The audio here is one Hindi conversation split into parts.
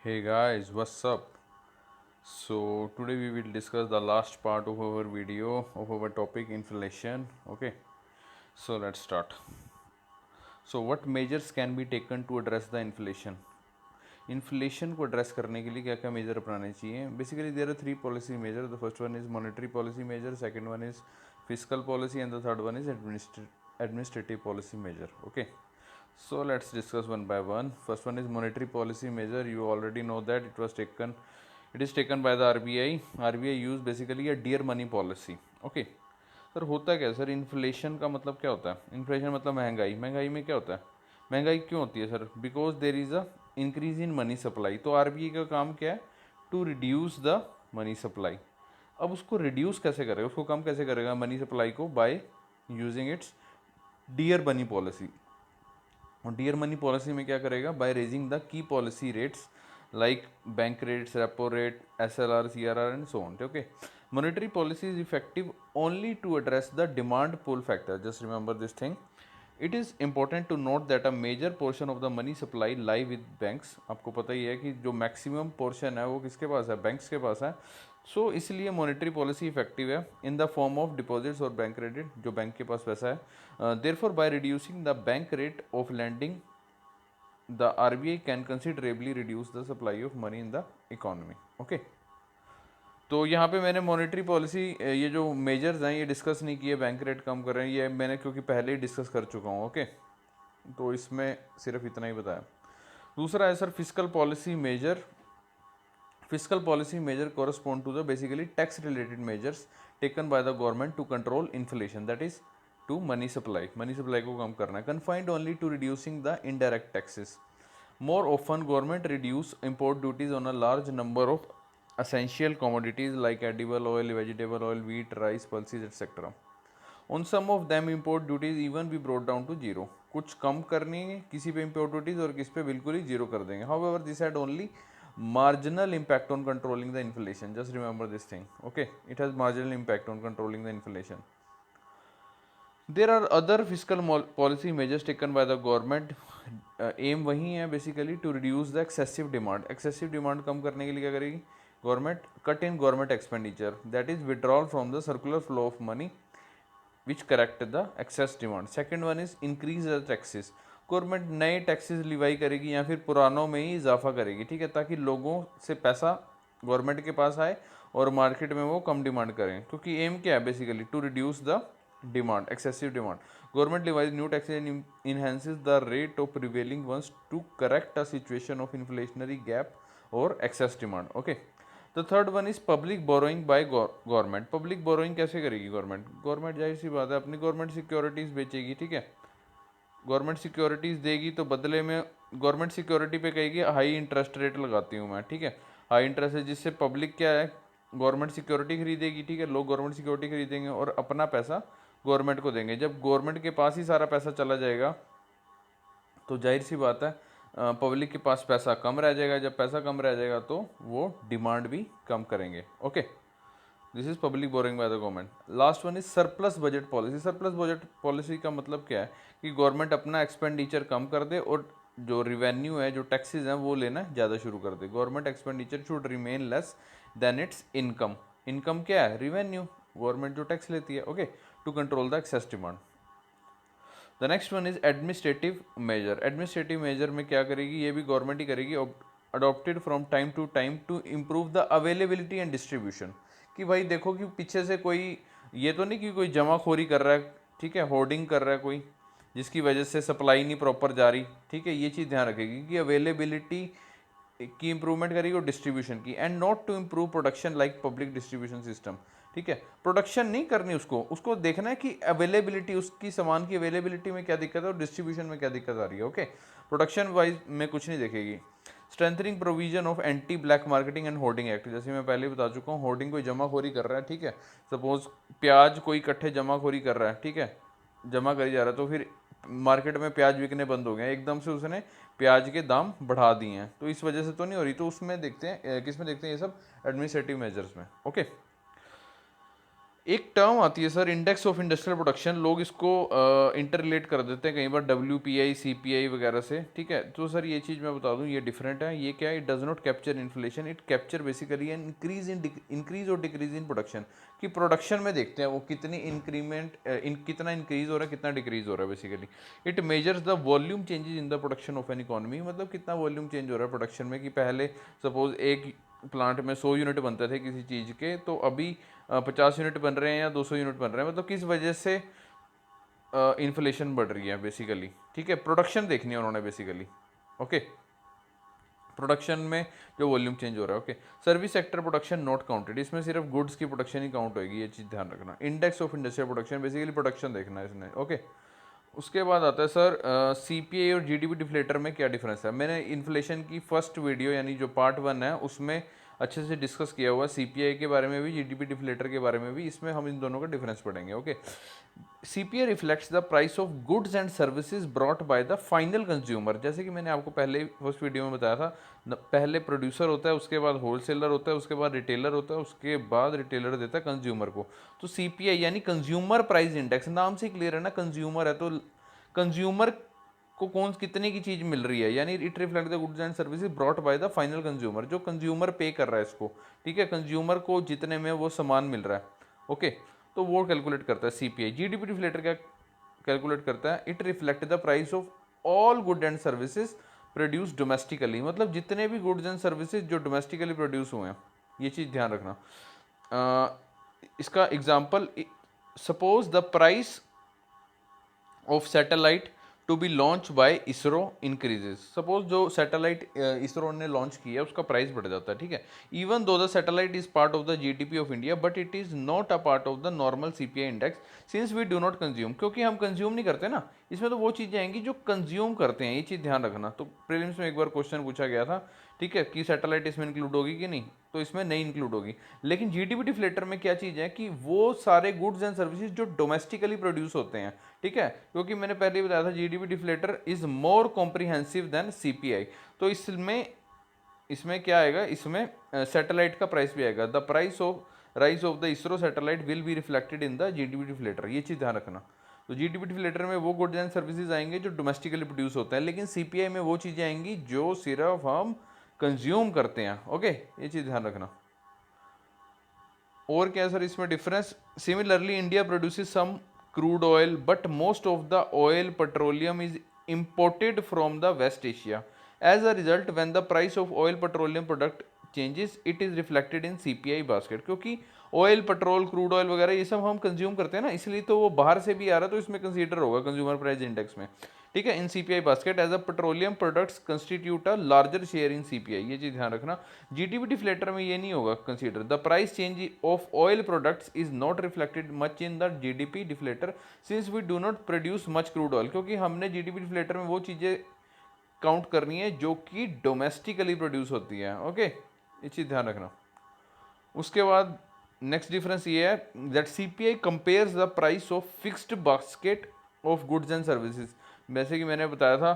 Hey guys, what's up? So today we will discuss the last part of our video of our topic inflation. Okay, so let's start. So what measures can be taken to address the inflation? Inflation को एड्रेस करने के लिए क्या क्या मेजर अपनाने चाहिए? Basically there are three policy measure. The first one is monetary policy measure, second one is physical policy and the third one is administrative policy measure. Okay, so let's discuss one by one. First one is monetary policy measure. You already know that it is taken by the RBI. RBI use basically a dear money policy. Okay, sir होता क्या है सर? इन्फ्लेशन का मतलब क्या होता है? इन्फ्लेशन मतलब महंगाई. महंगाई में क्या होता है? महंगाई क्यों होती है sir? Because there is a increase in money supply. तो आरबीआई का काम क्या है? To reduce the money supply. अब उसको रिड्यूस कैसे करेगा, उसको कम कैसे करेगा मनी सप्लाई को? By using its dear money policy. और डियर मनी पॉलिसी में क्या करेगा? By raising the key policy rates like bank rates, repo rate, SLR, CRR and so on. Okay, monetary policy is effective only to address the demand pull factor. Just remember this thing. It is important to note that a major portion of the money supply lie with banks. आपको पता ही है कि जो मैक्सिमम पोर्शन है वो किसके पास है? बैंक्स के पास है. सो इसलिए मॉनेटरी पॉलिसी इफेक्टिव है in the form of deposits और बैंक क्रेडिट, जो बैंक के पास पैसा है. Therefore by reducing the bank rate of lending the RBI can considerably reduce the supply of money in the economy. Okay, तो यहाँ पे मैंने मॉनेटरी पॉलिसी ये जो मेजर्स हैं ये डिस्कस नहीं किए. बैंक रेट कम कर रहे हैं ये मैंने क्योंकि पहले ही डिस्कस कर चुका हूँ. ओके, तो इसमें सिर्फ इतना ही बताया. दूसरा है sir physical policy measure. Physical policy measure correspond to the basically tax related measures taken by the government to control inflation. That is to money supply. Money supply को कम करना है. Confined only to reducing the indirect taxes. More often, government reduce import duties on a large number of essential commodities like edible oil, vegetable oil, wheat, rice, pulses, etc. On some of them, import duties even be brought down to zero. कुछ कम करनी है किसी पे import duties और किस पे बिल्कुल ही जीरो कर देंगे. However, this had only marginal impact on controlling the inflation. Just remember this thing. Okay, it has marginal impact on controlling the inflation. There are other physical policy measures taken by the government. Aim वही है basically to reduce the excessive demand. Excessive demand कम करने के लिए क्या करेगी government? Cut in government expenditure. That is withdrawal from the circular flow of money which correct the excess demand. Second one is increase the taxes. Government नए टैक्सेस लिवाई करेगी या फिर पुरानों में ही इजाफा करेगी. ठीक है, ताकि लोगों से पैसा गवर्नमेंट के पास आए और मार्केट में वो कम डिमांड करें. क्योंकि एम क्या है basically? To reduce the demand, excessive demand. Government levies new taxes and enhances the rate of prevailing ones to correct a situation of inflationary gap or excess demand. Okay, the third one is public borrowing by government. Public borrowing कैसे करेगी गवर्नमेंट? गवर्नमेंट जाहिर सी बात है अपनी गवर्नमेंट सिक्योरिटीज बेचेगी. ठीक है, गवर्नमेंट सिक्योरिटीज देगी तो बदले में गवर्नमेंट सिक्योरिटी पे कहेगी हाई इंटरेस्ट रेट लगाती हूँ मैं. ठीक है, हाई इंटरेस्ट है जिससे पब्लिक क्या है गवर्नमेंट सिक्योरिटी खरीदेगी. ठीक है, लोग गवर्नमेंट सिक्योरिटी खरीदेंगे और अपना पैसा गवर्नमेंट को देंगे. जब गवर्नमेंट के पास ही सारा पैसा चला जाएगा तो जाहिर सी बात है पब्लिक के पास पैसा कम रह जाएगा. जब पैसा कम रह जाएगा तो वो डिमांड भी कम करेंगे. Okay, this is public boring bye the government. Last one is surplus budget policy. Surplus budget policy का मतलब क्या है कि गवर्नमेंट अपना एक्सपेंडिचर कम कर दे और जो रिवेन्यू है, जो टैक्सेस हैं वो लेना ज़्यादा शुरू कर दे. Government expenditure should remain less than its income. Income क्या है? रिवेन्यू. गवर्नमेंट जो टैक्स लेती है. Okay, to control the excess demand. The next one is administrative measure. Administrative measure में क्या करेगी? ये भी गवर्नमेंट ही करेगी. Adopted from time to time to improve the availability and distribution. कि भाई देखो कि पीछे से कोई ये तो नहीं कि कोई जमाखोरी कर रहा है. ठीक है, होर्डिंग कर रहा है कोई जिसकी वजह से सप्लाई नहीं प्रॉपर जा रही. ठीक है, ये चीज़ ध्यान रखेगी कि अवेलेबिलिटी की इंप्रूवमेंट करेगी और डिस्ट्रीब्यूशन की. And not to improve production like public distribution system. ठीक है, प्रोडक्शन नहीं करनी उसको. उसको देखना है कि अवेलेबिलिटी, उसकी सामान की अवेलेबिलिटी में क्या दिक्कत है और डिस्ट्रीब्यूशन में क्या दिक्कत आ रही है. ओके, प्रोडक्शन वाइज में कुछ नहीं देखेगी. Strengthening provision of anti black marketing and hoarding act. जैसे मैं पहले बता चुका हूँ, होर्डिंग कोई जमाखोरी कर रहा है. ठीक है, सपोज प्याज कोई इकट्ठे जमाखोरी कर रहा है. ठीक है, जमा करी जा रहा है तो फिर मार्केट में प्याज बिकने बंद हो गए एकदम से, उसने प्याज के दाम बढ़ा दिए हैं. तो इस वजह से तो नहीं हो रही. तो उसमें देखते हैं किस में देखते हैं ये सब? एडमिनिस्ट्रेटिव मेजर्स में. ओके, एक टर्म आती है sir, index of industrial production, लोग इसको इंटर रिलेट कर देते हैं कई बार WPI CPI वगैरह से, ठीक है। तो सर ये चीज़ मैं बता दूं, ये डिफरेंट है। ये क्या है, it does not capture inflation, it capture basically an increase और डिक्रीज इन प्रोडक्शन, कि प्रोडक्शन में देखते हैं वो कितनी कितना इंक्रीज हो रहा है, कितना डिक्रीज हो रहा है basically. It measures the volume changes in the production of an economy, मतलब कितना वॉल्यूम चेंज हो रहा है प्रोडक्शन में, कि पहले सपोज एक प्लांट में 100 यूनिट बनते थे किसी चीज़ के, तो अभी 50 यूनिट बन रहे हैं या 200 यूनिट बन रहे हैं, मतलब किस वजह से इन्फ्लेशन बढ़ रही है बेसिकली, ठीक है। प्रोडक्शन देखनी है उन्होंने बेसिकली, ओके। प्रोडक्शन में जो वॉल्यूम चेंज हो रहा है, okay. Service sector production not counted, इसमें सिर्फ गुड्स की प्रोडक्शन ही काउंट होगी, ये चीज़ ध्यान रखना। Index of industrial production, basically production देखना है इसने, ओके। उसके बाद आता है सर CPI और GDP डिफ्लेटर में क्या डिफरेंस है। मैंने इन्फ्लेशन की फर्स्ट वीडियो यानी जो पार्ट 1 है उसमें अच्छे से डिस्कस किया हुआ, CPI के बारे में भी, GDP डिफ्लेटर के बारे में भी। इसमें हम इन दोनों का डिफरेंस पढ़ेंगे, okay. CPI reflects the price of goods and services brought by the final consumer, जैसे कि मैंने आपको पहले फर्स्ट वीडियो में बताया था, पहले प्रोड्यूसर होता है, उसके बाद होलसेलर होता है, उसके बाद रिटेलर होता है, उसके बाद रिटेलर देता है कंज्यूमर को। तो CPI यानी कंज्यूमर प्राइस इंडेक्स, नाम से क्लियर है ना, कंज्यूमर है तो कंज्यूमर को कौन कितने की चीज़ मिल रही है, यानी it reflect the goods and services brought by the final consumer, जो कंज्यूमर पे कर रहा है इसको, ठीक है। कंज्यूमर को जितने में वो सामान मिल रहा है, ओके, तो वो कैलकुलेट करता है CPI। GDP डिफ्लेटर क्या कैलकुलेट करता है, it reflect the price of all good and services produce domestically, मतलब जितने भी गुड्स एंड सर्विसेज जो डोमेस्टिकली प्रोड्यूस हुए हैं, ये चीज़ ध्यान रखना। इसका example, suppose the price of satellite to be launch by ISRO increases, suppose जो सैटेलाइट इसरो ने लॉन्च किया उसका प्राइस बढ़ जाता है, ठीक है। Even though the satellite is part of the GDP of India but it is not a part of the normal CPI index since we do not consume, क्योंकि हम कंज्यूम नहीं करते ना, इसमें तो वो चीज़ें आएंगी जो कंज्यूम करते हैं, ये चीज़ ध्यान रखना। तो प्रीलिम्स में एक बार क्वेश्चन पूछा गया था, ठीक है, कि सैटेलाइट इसमें इंक्लूड होगी कि नहीं, तो इसमें नहीं इंक्लूड होगी। लेकिन GDP डिफ्लेटर में क्या चीज़ है कि वो सारे गुड्स एंड सर्विसेज जो डोमेस्टिकली प्रोड्यूस होते हैं, ठीक है, क्योंकि मैंने पहले ही बताया था GDP deflator is more comprehensive than CPI। तो इसमें इसमें क्या आएगा, इसमें सैटेलाइट का प्राइस भी आएगा, the price of rise of the ISRO satellite will be reflected in the GDP deflator, ये चीज़ ध्यान रखना। तो GDP डिफ्लेटर में वो गुड्स एंड सर्विसेज आएंगे जो डोमेस्टिकली प्रोड्यूस होते हैं, लेकिन CPI में वो चीज़ें आएंगी जो सिर्फ हम कंज्यूम करते हैं, ओके, ये चीज़ ध्यान रखना। और क्या सर इसमें difference, similarly India produces some crude oil but most of the oil petroleum is imported from the West Asia. As a result, when the price of oil petroleum product changes, it is reflected in CPI basket, क्योंकि ऑयल पेट्रोल क्रूड ऑयल वगैरह ये सब हम कंज्यूम करते हैं ना, इसलिए तो वो बाहर से भी आ रहा है, तो इसमें कंसीडर होगा कंज्यूमर प्राइस इंडेक्स में, ठीक है, in CPI basket as a petroleum products constitute a larger share in CPI, ये चीज़ ध्यान रखना। GDP डिफ्लेटर में ये नहीं होगा consider, the price change of oil products is not reflected much in the GDP deflator since we do not produce much crude oil, क्योंकि हमने GDP डिफ्लेटर में वो चीज़ें काउंट करनी है जो कि डोमेस्टिकली प्रोड्यूस होती है, ओके, ये चीज़ ध्यान रखना। उसके बाद नेक्स्ट डिफरेंस ये है that CPI compares the price of fixed basket of goods and services, जैसे कि मैंने बताया था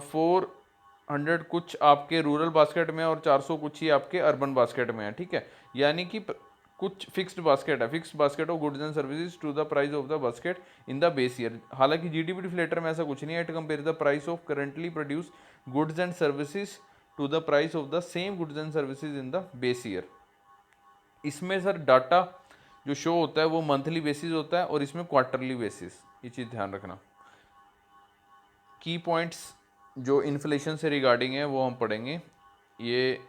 400 कुछ आपके रूरल बास्केट में और 400 कुछ ही आपके अर्बन बास्केट में है, ठीक है, यानी कि कुछ फिक्स्ड बास्केट है, fixed basket of goods and services to the price of the basket in the base year. हालांकि GDP डिफ्लेटर में ऐसा कुछ नहीं है, it compare the price of currently produce goods and services to the price of the same goods and services in the base year. इसमें सर डाटा जो शो होता है वो मंथली बेसिस होता है और इसमें क्वार्टरली बेसिस, ये चीज़ ध्यान रखना। की पॉइंट्स जो इन्फ्लेशन से रिगार्डिंग है वो हम पढ़ेंगे, ये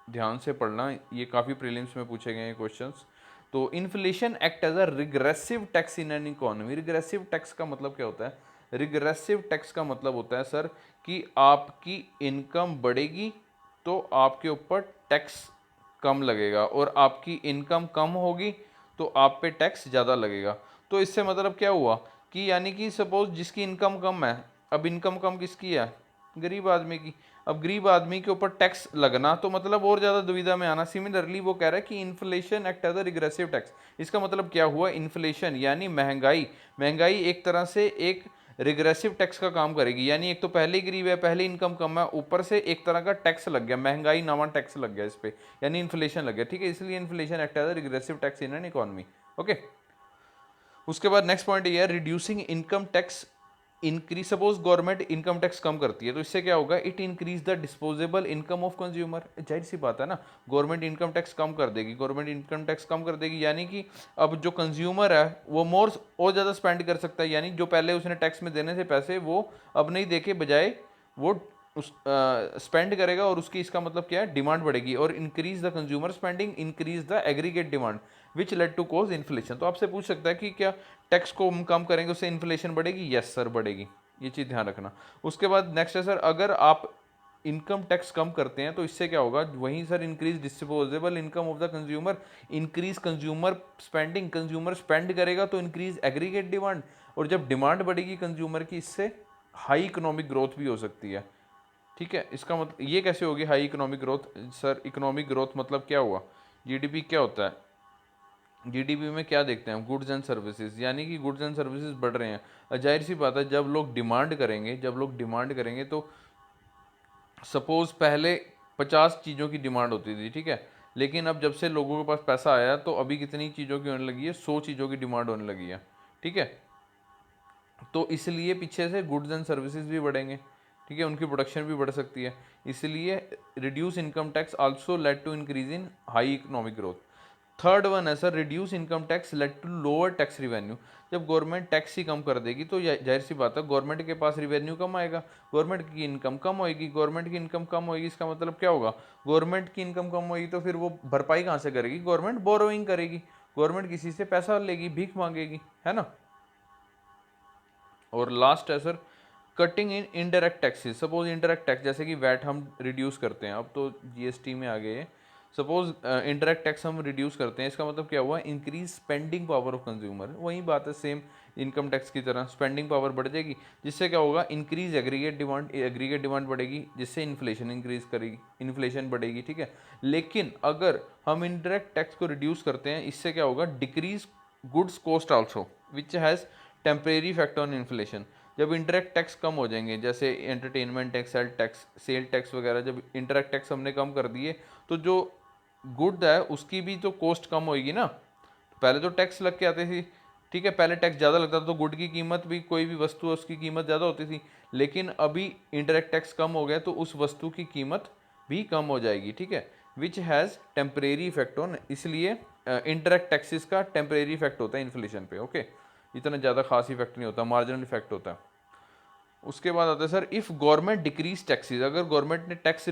ध्यान से पढ़ना, ये काफ़ी प्रीलिम्स में पूछे गए हैं क्वेश्चंस। तो inflation act as a regressive tax in an economy, regressive tax का मतलब क्या होता है, रिग्रेसिव टैक्स का मतलब होता है सर कि आपकी इनकम बढ़ेगी तो आपके ऊपर टैक्स कम लगेगा, और आपकी इनकम कम होगी तो आप पे टैक्स ज़्यादा लगेगा। तो इससे मतलब क्या हुआ कि यानी कि सपोज जिसकी इनकम कम है, अब इनकम कम किसकी है, गरीब आदमी की, अब गरीब आदमी के ऊपर टैक्स लगना तो मतलब और ज़्यादा दुविधा में आना। सिमिलरली वो कह रहा है कि inflation act as a regressive tax, इसका मतलब क्या हुआ, इन्फ्लेशन यानी महंगाई, महंगाई एक तरह से एक रिग्रेसिव टैक्स का काम करेगी, यानी एक तो पहले ही गरीब है, पहले इनकम कम है, ऊपर से एक तरह का टैक्स लग गया, महंगाई नामा टैक्स लग गया इस पे, यानी इन्फ्लेशन लग गया, ठीक है, इसलिए inflation act as a regressive tax in an economy, okay. उसके बाद नेक्स्ट पॉइंट ये है reducing income tax increase. Suppose government income tax कम करती है तो इससे क्या होगा, it increase the disposable income of consumer. जाहिर सी बात है ना, गवर्नमेंट इनकम टैक्स कम कर देगी, गवर्नमेंट इनकम टैक्स कम कर देगी, यानी कि अब जो कंज्यूमर है वो मोर और ज़्यादा स्पेंड कर सकता है, यानी जो पहले उसने टैक्स में देने थे पैसे वो अब नहीं देके बजाय वो उस स्पेंड करेगा, और उसकी इसका मतलब क्या है, डिमांड बढ़ेगी, और increase the consumer spending increase the aggregate demand which led to cause inflation. तो आपसे पूछ सकता है कि क्या टैक्स को हम कम करेंगे उससे इन्फ्लेशन बढ़ेगी? यस सर बढ़ेगी, ये चीज़ ध्यान रखना। उसके बाद नेक्स्ट है सर, अगर आप इनकम टैक्स कम करते हैं तो इससे क्या होगा, वहीं sir increase disposable income of the consumer, increase consumer spending, consumer spend करेगा तो इंक्रीज एग्रीगेट डिमांड, और जब डिमांड बढ़ेगी कंज्यूमर की इससे हाई इकोनॉमिक ग्रोथ भी हो सकती है। ठीक है, इसका मतलब ये कैसे होगी high economic growth? Sir economic growth मतलब क्या हुआ, जीडीपी क्या होता है, जीडीपी में क्या देखते हैं हम, गुड्स एंड सर्विसेज, यानी कि गुड्स एंड सर्विसेज बढ़ रहे हैं। जाहिर सी बात है जब लोग डिमांड करेंगे, जब लोग डिमांड करेंगे तो सपोज पहले 50 चीज़ों की डिमांड होती थी, ठीक है, लेकिन अब जब से लोगों के पास पैसा आया तो अभी कितनी चीज़ों की होने लगी है, 100 चीज़ों की डिमांड होने लगी है। ठीक है, तो इसलिए पीछे से गुड्स एंड सर्विसेज भी बढ़ेंगे, ठीक है, उनकी प्रोडक्शन भी बढ़ सकती है, इसलिए reduce income tax also lead to increase in high economic growth. Third one है sir, reduce income tax lead to lower tax revenue. जब गवर्नमेंट टैक्स ही कम कर देगी तो जाहिर सी बात है गवर्नमेंट के पास रिवेन्यू कम आएगा, गवर्नमेंट की इनकम कम होएगी, गवर्नमेंट की इनकम कम होएगी, इसका मतलब क्या होगा, गवर्नमेंट की इनकम कम होगी तो फिर वो भरपाई कहाँ से करेगी, गवर्नमेंट बोरोइंग करेगी, गवर्नमेंट किसी से पैसा लेगी, भीख मांगेगी, है ना। और लास्ट है sir, cutting in indirect taxes. Suppose indirect tax जैसे कि वैट हम रिड्यूस करते हैं, अब तो जीएसटी में आ गए, सपोज इनडायरेक्ट टैक्स हम रिड्यूस करते हैं, इसका मतलब क्या हुआ, increase spending power of consumer. वही बात है सेम इनकम टैक्स की तरह, स्पेंडिंग पावर बढ़ जाएगी, जिससे क्या होगा, increase aggregate demand, aggregate demand बढ़ेगी जिससे इन्फ्लेशन इंक्रीज करेगी, इन्फ्लेशन बढ़ेगी। ठीक है, लेकिन अगर हम इनडायरेक्ट टैक्स को रिड्यूस करते हैं इससे क्या होगा, decrease goods cost also which has temporary effect on inflation. जब इंटरेक्ट टैक्स कम हो जाएंगे, जैसे एंटरटेनमेंट टैक्स, सेल टैक्स वगैरह, जब इंटरेक्ट टैक्स हमने कम कर दिए तो जो गुड है उसकी भी तो कॉस्ट कम होएगी ना। पहले तो टैक्स लग के आते थी, ठीक है, पहले टैक्स ज़्यादा लगता था तो गुड की कीमत भी, कोई भी वस्तु है उसकी कीमत ज़्यादा होती थी, लेकिन अभी इंटरेक्ट टैक्स कम हो गया तो उस वस्तु की कीमत भी कम हो जाएगी। ठीक है, which has temporary effect on, इसलिए इंटरेक्ट टैक्सेस का टेम्परेरी इफेक्ट होता है इन्फ्लेशन पे। ओके, इतना ज़्यादा खास इफेक्ट नहीं होता, मार्जिनल इफेक्ट होता है। उसके बाद आता है sir, if government decrease taxes, अगर गवर्नमेंट ने टैक्स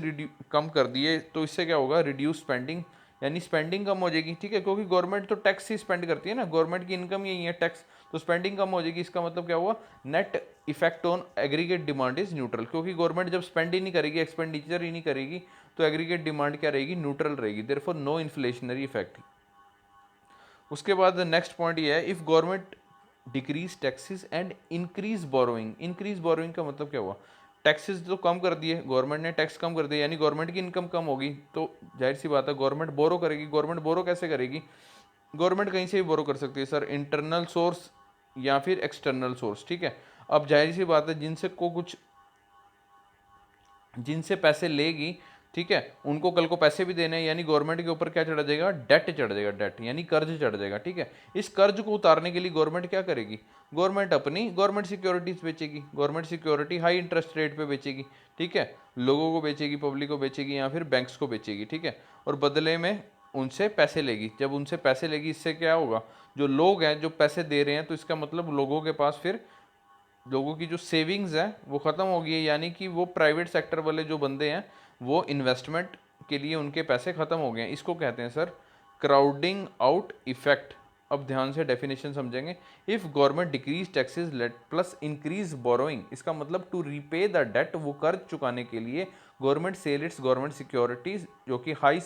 कम कर दिए तो इससे क्या होगा, रिड्यूस स्पेंडिंग, यानी स्पेंडिंग कम हो जाएगी। ठीक है, क्योंकि गवर्नमेंट तो टैक्स ही स्पेंड करती है ना, गवर्नमेंट की इनकम यही है टैक्स, तो स्पेंडिंग कम हो जाएगी, इसका मतलब क्या हुआ, net effect on aggregate demand is neutral, क्योंकि गवर्नमेंट जब स्पेंड ही नहीं करेगी, एक्सपेंडिचर ही नहीं करेगी, तो एग्रीगेट डिमांड क्या रहेगी, न्यूट्रल रहेगी, देयरफॉर नो इन्फ्लेशनरी इफेक्ट। उसके बाद नेक्स्ट पॉइंट ये है, if government decrease taxes and increase borrowing. Increase borrowing का मतलब क्या हुआ, टैक्सेस तो कम कर दिए, गवर्नमेंट ने टैक्स कम कर दिया, यानी गवर्नमेंट की इनकम कम होगी, तो जाहिर सी बात है गवर्नमेंट बोरो करेगी। गवर्नमेंट बोरो कैसे करेगी, गवर्नमेंट कहीं से भी बोरो कर सकती है सर, इंटरनल सोर्स या फिर एक्सटर्नल सोर्स। ठीक है, अब जाहिर सी बात है जिनसे को कुछ, जिनसे पैसे लेगी, ठीक है, उनको कल को पैसे भी देने हैं, यानी गवर्नमेंट के ऊपर क्या चढ़ा जाएगा, डेट चढ़ जाएगा, डेट यानी कर्ज चढ़ जाएगा। ठीक है, इस कर्ज को उतारने के लिए गवर्नमेंट क्या करेगी, गवर्नमेंट अपनी गवर्नमेंट सिक्योरिटीज बेचेगी, government security high interest rate पे बेचेगी। ठीक है, लोगों को बेचेगी, पब्लिक को बेचेगी या फिर बैंक्स को बेचेगी। ठीक है, और बदले में उनसे पैसे लेगी, जब उनसे पैसे लेगी इससे क्या होगा, जो लोग हैं जो पैसे दे रहे हैं, तो इसका मतलब लोगों के पास फिर, लोगों की जो सेविंग्स है वो ख़त्म हो गई है, यानी कि वो प्राइवेट सेक्टर वाले जो बंदे हैं वो इन्वेस्टमेंट के लिए उनके पैसे ख़त्म हो गए हैं। इसको कहते हैं सर क्राउडिंग आउट इफेक्ट। अब ध्यान से डेफिनेशन समझेंगे, if government decrease taxes late plus increase borrowing, इसका मतलब टू रीपे द डेट, वो कर्ज चुकाने के लिए government sell its government securities जो कि हाई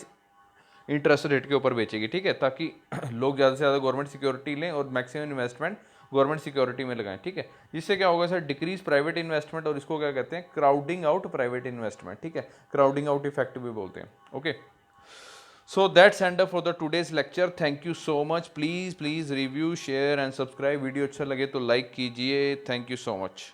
इंटरेस्ट रेट के ऊपर बेचेगी। ठीक है, ताकि लोग ज़्यादा से ज़्यादा गवर्नमेंट सिक्योरिटी लें और मैक्सिमम इन्वेस्टमेंट गवर्नमेंट सिक्योरिटी में लगाएं। ठीक है, इससे क्या होगा सर, डिक्रीज प्राइवेट इन्वेस्टमेंट, और इसको क्या कहते हैं, क्राउडिंग आउट प्राइवेट इन्वेस्टमेंट। ठीक है, क्राउडिंग आउट इफेक्ट भी बोलते हैं। Okay, so that's and up for the today's lecture. Thank you so much. Please review, share and subscribe. Video अच्छा लगे तो लाइक कीजिए। Thank you so much.